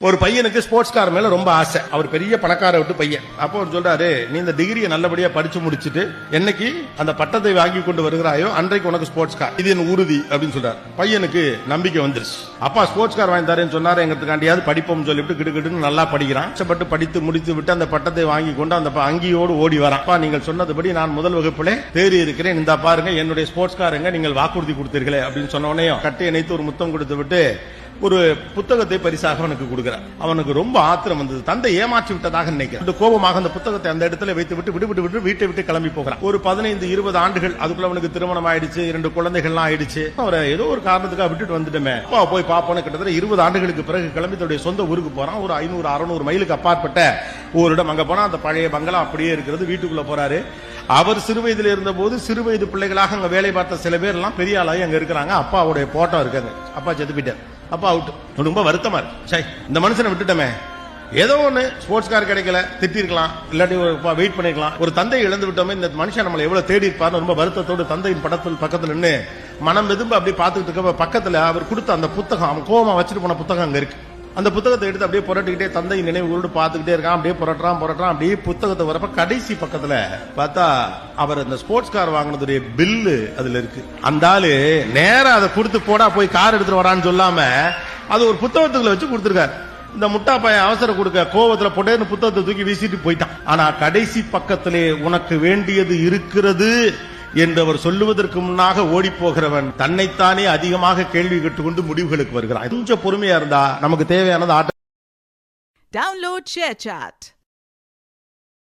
ஒரு பையனுக்கு sports car மேல ரொம்ப ஆசை. அவர் பெரிய பணக்கார விட்டு பையன். அப்போ அவர் சொல்றாரு, நீ இந்த டிகிரியை நல்லபடியா படிச்சு முடிச்சுட்டு என்னைக்கு அந்த பட்டத்தை வாங்கி கொண்டு வருகிறாயோ அன்றைக்கு உனக்கு ஸ்போர்ட்ஸ் கார், இது என் உறுதி அப்படின்னு சொல்றாரு. பையனுக்கு நம்பிக்கை வந்துருச்சு. அப்பா ஸ்போர்ட்ஸ் கார் வாங்கி தரேன்னு சொன்னாரு. எங்கிறதுக்காண்டியாவது படிப்போம் சொல்லிவிட்டு கிடுக்கிட்டு நல்லா படிக்கிறான். கஷ்டப்பட்டு படித்து முடித்து விட்டு அந்த பட்டத்தை வாங்கி கொண்டு அந்த அங்கியோடு ஓடி வரான். அப்பா, நீங்கள் சொன்னதுபடி நான் முதல் வகுப்பிலே தேறி இருக்கிறேன், இந்த பாருங்க என்னுடைய ஸ்போர்ட்ஸ் காருங்க, நீங்கள் வாக்குறுதி கொடுத்தீர்களே அப்படின்னு சொன்ன உடனே கட்டை இணைத்து ஒரு முத்தம் கொடுத்து விட்டு ஒரு புத்தகத்தை பரிசாக அவனுக்கு கொடுக்கிறார். அவனுக்கு ரொம்ப ஆத்திரம் வந்தது. தந்தை ஏமாற்றி விட்டதாக நினைக்கிறான். கோபமாக அந்த புத்தகத்தை அந்த இடத்துல வைத்து விட்டு வீட்டை விட்டு கிளம்பி போகிறான். ஒரு 15-20 ஆண்டுகள் அதுக்குள்ள அவனுக்கு திருமணம் ஆயிடுச்சு, 2 குழந்தைகள்லாம் ஆயிடுச்சு. அவரை ஏதோ ஒரு காரணத்துக்காக விட்டுட்டு வந்துட்டுமே போய் பாப்போன்னு கிட்டத்தட்ட 20 ஆண்டுகளுக்கு பிறகு கிளம்பி தன்னுடைய சொந்த ஊருக்கு போறான். ஒரு 500-600 மைலுக்கு அப்பாற்பட்ட ஒரு இடம். அங்க போனா அந்த பழைய பங்களா அப்படியே இருக்கிறது. வீட்டுக்குள்ள போறாரு. அவர் சிறு வயதில் இருந்த போது சிறு வயது பிள்ளைகளாக அங்க வேலை பார்த்த சில பேர் எல்லாம் பெரிய ஆளாகி அங்க இருக்கிறாங்க. அப்பாவுடைய போட்டோ இருக்காங்க. அப்பா செத்து போயிட்டார். அப்பா அவுட். ரொம்ப வருத்தமா இருக்கு. இந்த மனுஷனை விட்டுட்டமே, ஏதோ ஒண்ணு ஸ்போர்ட்ஸ் கார் கிடைக்கல, திட்டிருக்கலாம், இல்லாட்டி வெயிட் பண்ணிருக்கலாம். ஒரு தந்தை இழந்து விட்டோமே, இந்த மனுஷன் நம்மளை எவ்வளவு தேடி இருப்பாரு. ரொம்ப வருத்தத்தோடு தந்தையின் படத்தில் பக்கத்துல நின்று மனம் வெதும்ப அப்படி பார்த்துக்கிட்டு இருக்க பக்கத்துல அவர் கொடுத்த அந்த புத்தகம், அவன் கோவமா வச்சுட்டு போன புத்தகம் அங்க இருக்கு. அந்த புத்தகத்தை எடுத்து அப்படியே புரட்டிக்கிட்டே தந்தை நினைவுகளோடு பார்த்துக்கிட்டே இருக்கான். அப்படியே புரட்டுறான். அப்படியே புத்தகத்தை வரப்ப கடைசி பக்கத்துல பார்த்தா அவர் அந்த ஸ்போர்ட்ஸ் கார் வாங்கினதுடைய பில்லு அதுல இருக்கு. அந்த ஆளு நேரா அதை கொடுத்து போடா போய் கார் எடுத்துட்டு வரான்னு சொல்லாம அது ஒரு புத்தகத்துக்குள்ள வச்சு கொடுத்துருக்காரு. இந்த முட்டா பையன் அவசரம் கொடுக்க கோவத்துல போட்டேன்னு புத்தகத்தை தூக்கி வீசிட்டு போயிட்டான். ஆனா கடைசி பக்கத்திலே உனக்கு வேண்டியது இருக்கிறது என்றவர் சொல்லுவதற்கு முன்னாக ஓடி போகிறவன் தன்னைத்தானே அதிகமாக கேள்வி கேட்டுக்கொண்டு முடிவுகளுக்கு வருகிறான். கொஞ்சம் பொறுமையா இருந்தா நமக்கு தேவையானது Download ShareChat.